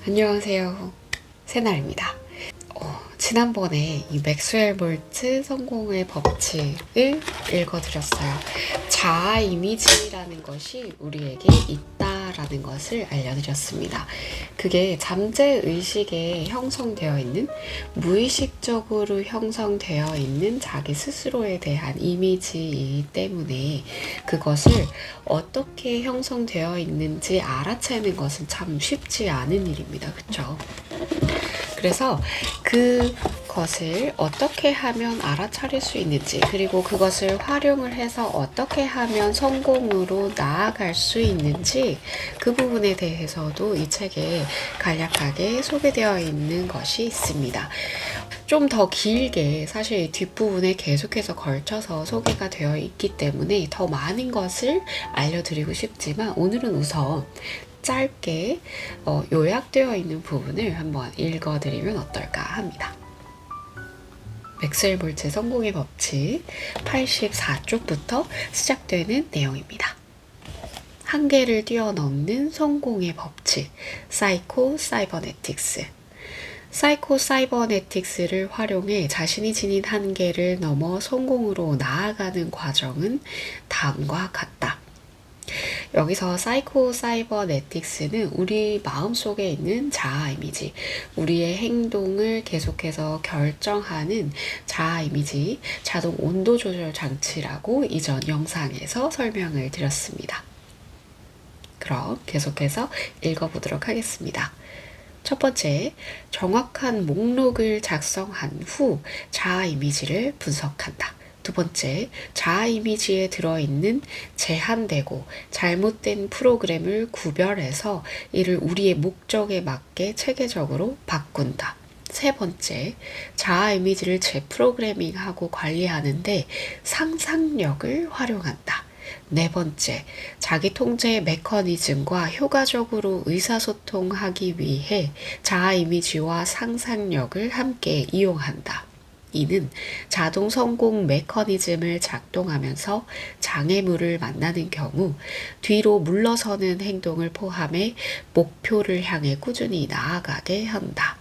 안녕하세요. 새날입니다. 지난번에 이 맥스웰 몰츠 성공의 법칙을 읽어드렸어요. 자아 이미지라는 것이 우리에게 있다라는 것을 알려드렸습니다. 그게 잠재의식에 형성되어 있는, 무의식적으로 형성되어 있는 자기 스스로에 대한 이미지이기 때문에 그것을 어떻게 형성되어 있는지 알아채는 것은 참 쉽지 않은 일입니다. 그쵸? 그래서 그것을 어떻게 하면 알아차릴 수 있는지, 그리고 그것을 활용을 해서 어떻게 하면 성공으로 나아갈 수 있는지, 그 부분에 대해서도 이 책에 간략하게 소개되어 있는 것이 있습니다. 좀 더 길게 사실 뒷부분에 계속해서 걸쳐서 소개가 되어 있기 때문에 더 많은 것을 알려드리고 싶지만, 오늘은 우선 짧게 요약되어 있는 부분을 한번 읽어드리면 어떨까 합니다. 맥스웰 몰츠의 성공의 법칙 84쪽부터 시작되는 내용입니다. 한계를 뛰어넘는 성공의 법칙, 사이코 사이버네틱스. 사이코 사이버네틱스를 활용해 자신이 지닌 한계를 넘어 성공으로 나아가는 과정은 다음과 같다. 여기서 사이코 사이버네틱스는 우리 마음속에 있는 자아 이미지, 우리의 행동을 계속해서 결정하는 자아 이미지, 자동 온도 조절 장치라고 이전 영상에서 설명을 드렸습니다. 그럼 계속해서 읽어보도록 하겠습니다. 첫 번째, 정확한 목록을 작성한 후 자아 이미지를 분석한다. 두 번째, 자아 이미지에 들어있는 제한되고 잘못된 프로그램을 구별해서 이를 우리의 목적에 맞게 체계적으로 바꾼다. 세 번째, 자아 이미지를 재프로그래밍하고 관리하는데 상상력을 활용한다. 네 번째, 자기 통제 메커니즘과 효과적으로 의사소통하기 위해 자아 이미지와 상상력을 함께 이용한다. 이는 자동 성공 메커니즘을 작동하면서 장애물을 만나는 경우 뒤로 물러서는 행동을 포함해 목표를 향해 꾸준히 나아가게 한다.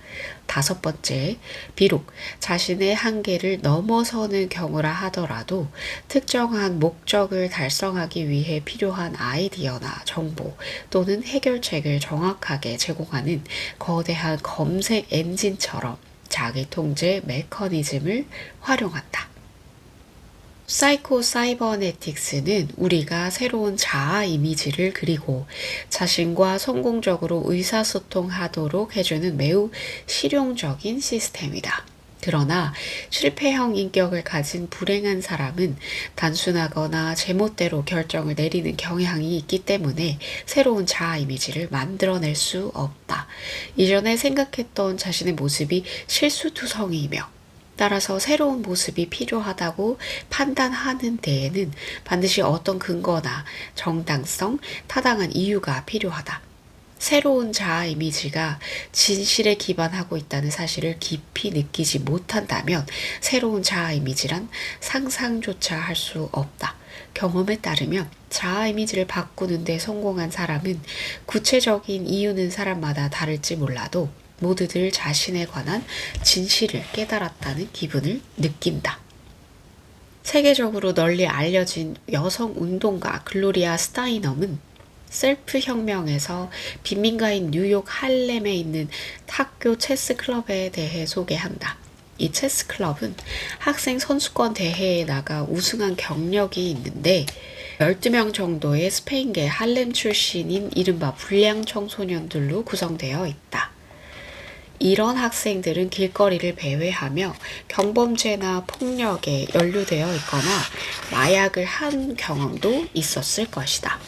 다섯 번째, 비록 자신의 한계를 넘어서는 경우라 하더라도 특정한 목적을 달성하기 위해 필요한 아이디어나 정보 또는 해결책을 정확하게 제공하는 거대한 검색 엔진처럼 자기 통제 메커니즘을 활용한다. 사이코 사이버네틱스는 우리가 새로운 자아 이미지를 그리고 자신과 성공적으로 의사소통하도록 해주는 매우 실용적인 시스템이다. 그러나 실패형 인격을 가진 불행한 사람은 단순하거나 제멋대로 결정을 내리는 경향이 있기 때문에 새로운 자아 이미지를 만들어낼 수 없다. 이전에 생각했던 자신의 모습이 실수투성이이며 따라서 새로운 모습이 필요하다고 판단하는 데에는 반드시 어떤 근거나 정당성, 타당한 이유가 필요하다. 새로운 자아 이미지가 진실에 기반하고 있다는 사실을 깊이 느끼지 못한다면 새로운 자아 이미지란 상상조차 할 수 없다. 경험에 따르면 자아 이미지를 바꾸는 데 성공한 사람은 구체적인 이유는 사람마다 다를지 몰라도 모두들 자신에 관한 진실을 깨달았다는 기분을 느낀다. 세계적으로 널리 알려진 여성 운동가 글로리아 스타이넘은 셀프 혁명에서 빈민가인 뉴욕 할렘에 있는 학교 체스 클럽에 대해 소개한다. 이 체스 클럽은 학생 선수권 대회에 나가 우승한 경력이 있는데 12명 정도의 스페인계 할렘 출신인 이른바 불량 청소년들로 구성되어 있다. 이런 학생들은 길거리를 배회하며 경범죄나 폭력에 연루되어 있거나 마약을 한 경험도 있었을 것이다.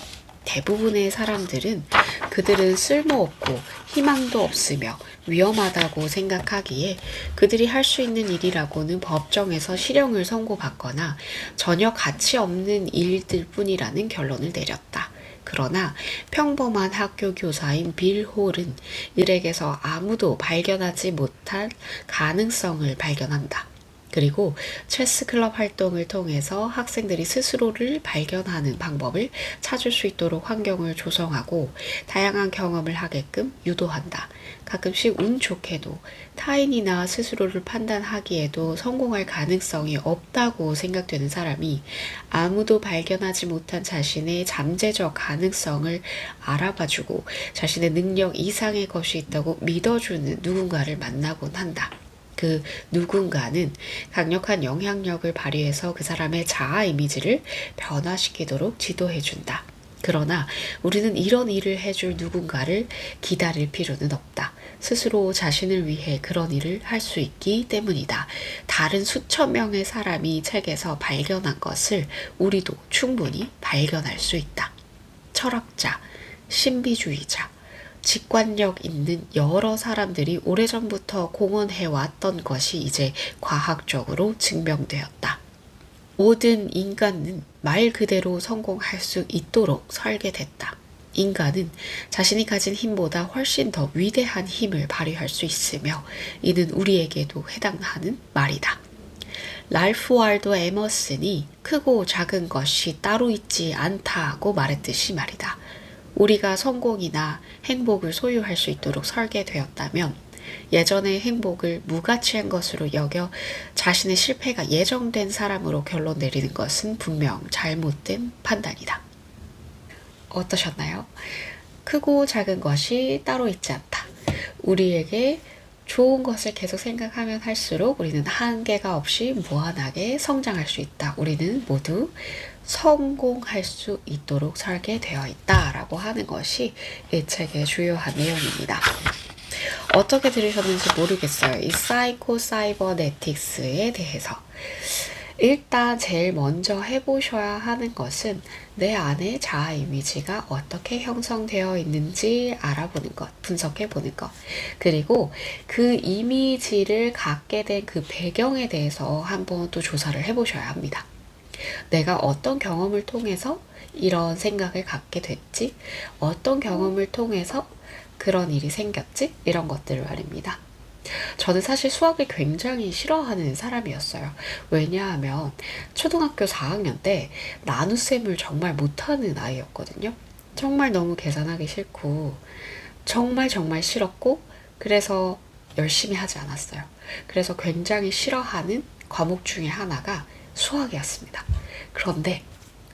대부분의 사람들은 그들은 쓸모없고 희망도 없으며 위험하다고 생각하기에 그들이 할 수 있는 일이라고는 법정에서 실형을 선고받거나 전혀 가치 없는 일들 뿐이라는 결론을 내렸다. 그러나 평범한 학교 교사인 빌 홀은 일에게서 아무도 발견하지 못할 가능성을 발견한다. 그리고 체스 클럽 활동을 통해서 학생들이 스스로를 발견하는 방법을 찾을 수 있도록 환경을 조성하고 다양한 경험을 하게끔 유도한다. 가끔씩 운 좋게도 타인이나 스스로를 판단하기에도 성공할 가능성이 없다고 생각되는 사람이 아무도 발견하지 못한 자신의 잠재적 가능성을 알아봐주고 자신의 능력 이상의 것이 있다고 믿어주는 누군가를 만나곤 한다. 그 누군가는 강력한 영향력을 발휘해서 그 사람의 자아 이미지를 변화시키도록 지도해준다. 그러나 우리는 이런 일을 해줄 누군가를 기다릴 필요는 없다. 스스로 자신을 위해 그런 일을 할 수 있기 때문이다. 다른 수천 명의 사람이 책에서 발견한 것을 우리도 충분히 발견할 수 있다. 철학자, 신비주의자, 직관력 있는 여러 사람들이 오래전부터 공언해왔던 것이 이제 과학적으로 증명되었다. 모든 인간은 말 그대로 성공할 수 있도록 설계됐다. 인간은 자신이 가진 힘보다 훨씬 더 위대한 힘을 발휘할 수 있으며 이는 우리에게도 해당하는 말이다. 랄프 월도 에머슨이 크고 작은 것이 따로 있지 않다고 말했듯이 말이다. 우리가 성공이나 행복을 소유할 수 있도록 설계되었다면 예전의 행복을 무가치한 것으로 여겨 자신의 실패가 예정된 사람으로 결론 내리는 것은 분명 잘못된 판단이다. 어떠셨나요? 크고 작은 것이 따로 있지 않다. 우리에게 좋은 것을 계속 생각하면 할수록 우리는 한계가 없이 무한하게 성장할 수 있다. 우리는 모두 성공할 수 있도록 설계되어 있다라고 하는 것이 이 책의 주요한 내용입니다. 어떻게 들으셨는지 모르겠어요. 이 사이코 사이버네틱스에 대해서. 일단 제일 먼저 해보셔야 하는 것은 내 안에 자아 이미지가 어떻게 형성되어 있는지 알아보는 것, 분석해보는 것. 그리고 그 이미지를 갖게 된 그 배경에 대해서 한번 또 조사를 해보셔야 합니다. 내가 어떤 경험을 통해서 이런 생각을 갖게 됐지? 어떤 경험을 통해서 그런 일이 생겼지? 이런 것들을 말입니다. 저는 사실 수학을 굉장히 싫어하는 사람이었어요. 왜냐하면 초등학교 4학년 때 나눗셈을 정말 못하는 아이였거든요. 정말 너무 계산하기 싫고 정말 싫었고 그래서 열심히 하지 않았어요. 그래서 굉장히 싫어하는 과목 중에 하나가 수학이었습니다. 그런데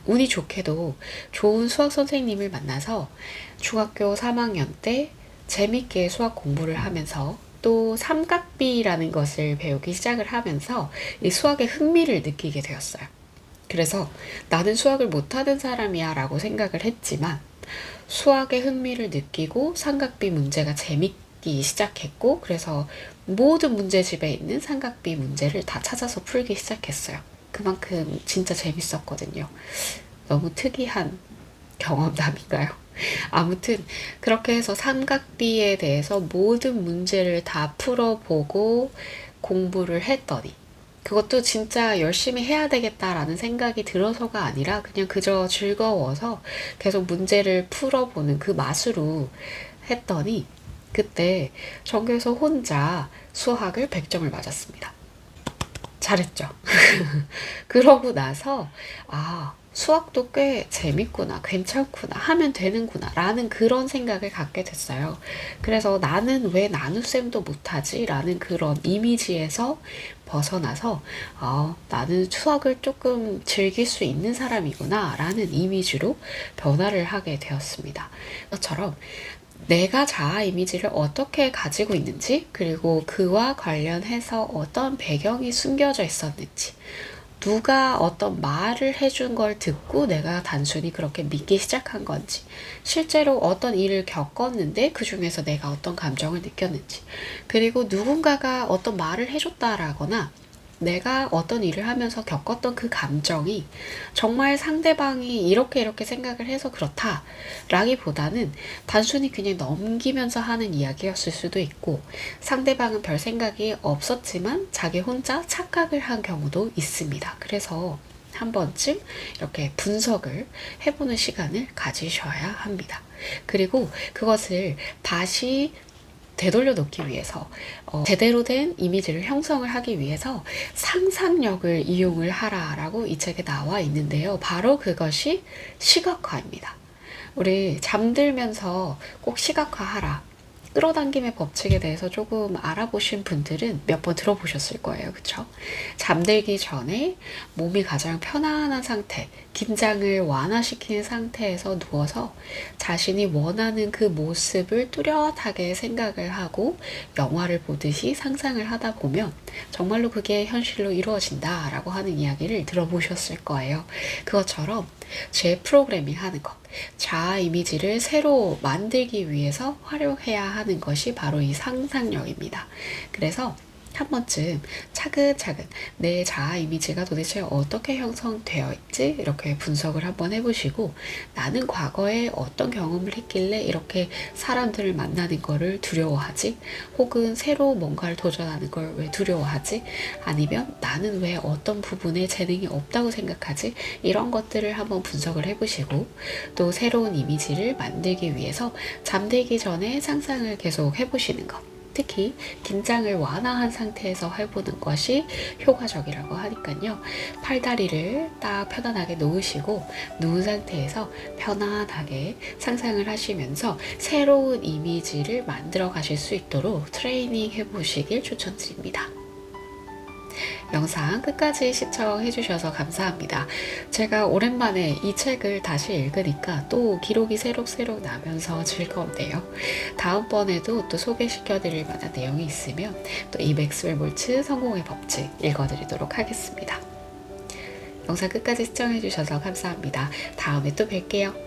운이 좋게도 좋은 수학 선생님을 만나서 중학교 3학년 때 재밌게 수학 공부를 하면서 또 삼각비라는 것을 배우기 시작을 하면서 이 수학에 흥미를 느끼게 되었어요. 그래서 나는 수학을 못하는 사람이야 라고 생각을 했지만 수학에 흥미를 느끼고 삼각비 문제가 재밌기 시작했고 그래서 모든 문제집에 있는 삼각비 문제를 다 찾아서 풀기 시작했어요. 그만큼 진짜 재밌었거든요. 너무 특이한 경험담인가요? 아무튼 그렇게 해서 삼각비에 대해서 모든 문제를 다 풀어보고 공부를 했더니 그것도 진짜 열심히 해야 되겠다라는 생각이 들어서가 아니라 그냥 그저 즐거워서 계속 문제를 풀어보는 그 맛으로 했더니 그때 전교에서 혼자 수학을 100점을 맞았습니다. 잘했죠. 그러고 나서 수학도 꽤 재밌구나, 괜찮구나, 하면 되는구나 라는 그런 생각을 갖게 됐어요. 그래서 나는 왜 나눗셈도 못하지? 라는 그런 이미지에서 벗어나서 나는 수학을 조금 즐길 수 있는 사람이구나 라는 이미지로 변화를 하게 되었습니다. 이것처럼 내가 자아 이미지를 어떻게 가지고 있는지 그리고 그와 관련해서 어떤 배경이 숨겨져 있었는지 누가 어떤 말을 해준 걸 듣고 내가 단순히 그렇게 믿기 시작한 건지 실제로 어떤 일을 겪었는데 그 중에서 내가 어떤 감정을 느꼈는지 그리고 누군가가 어떤 말을 해줬다라거나 내가 어떤 일을 하면서 겪었던 그 감정이 정말 상대방이 이렇게 생각을 해서 그렇다 라기보다는 단순히 그냥 넘기면서 하는 이야기였을 수도 있고 상대방은 별 생각이 없었지만 자기 혼자 착각을 한 경우도 있습니다. 그래서 한 번쯤 이렇게 분석을 해보는 시간을 가지셔야 합니다. 그리고 그것을 다시 되돌려 놓기 위해서 제대로 된 이미지를 형성을 하기 위해서 상상력을 이용을 하라라고 이 책에 나와 있는데요. 바로 그것이 시각화입니다. 우리 잠들면서 꼭 시각화하라. 끌어당김의 법칙에 대해서 조금 알아보신 분들은 몇 번 들어보셨을 거예요. 그쵸? 잠들기 전에 몸이 가장 편안한 상태, 긴장을 완화시키는 상태에서 누워서 자신이 원하는 그 모습을 뚜렷하게 생각을 하고 영화를 보듯이 상상을 하다 보면 정말로 그게 현실로 이루어진다라고 하는 이야기를 들어보셨을 거예요. 그것처럼 재프로그래밍 하는 것, 자아 이미지를 새로 만들기 위해서 활용해야 하는 것이 바로 이 상상력입니다. 그래서 한 번쯤 차근차근 내 자아 이미지가 도대체 어떻게 형성되어 있지? 이렇게 분석을 한번 해보시고, 나는 과거에 어떤 경험을 했길래 이렇게 사람들을 만나는 거를 두려워하지? 혹은 새로 뭔가를 도전하는 걸 왜 두려워하지? 아니면 나는 왜 어떤 부분에 재능이 없다고 생각하지? 이런 것들을 한번 분석을 해보시고, 또 새로운 이미지를 만들기 위해서 잠들기 전에 상상을 계속 해보시는 것, 특히 긴장을 완화한 상태에서 해보는 것이 효과적이라고 하니까요. 팔다리를 딱 편안하게 놓으시고 누운 상태에서 편안하게 상상을 하시면서 새로운 이미지를 만들어 가실 수 있도록 트레이닝 해보시길 추천드립니다. 영상 끝까지 시청해 주셔서 감사합니다. 제가 오랜만에 이 책을 다시 읽으니까 또 기록이 새록새록 나면서 즐거운데요. 다음번에도 또 소개시켜 드릴 만한 내용이 있으면 또 이 맥스웰 몰츠 성공의 법칙 읽어드리도록 하겠습니다. 영상 끝까지 시청해 주셔서 감사합니다. 다음에 또 뵐게요.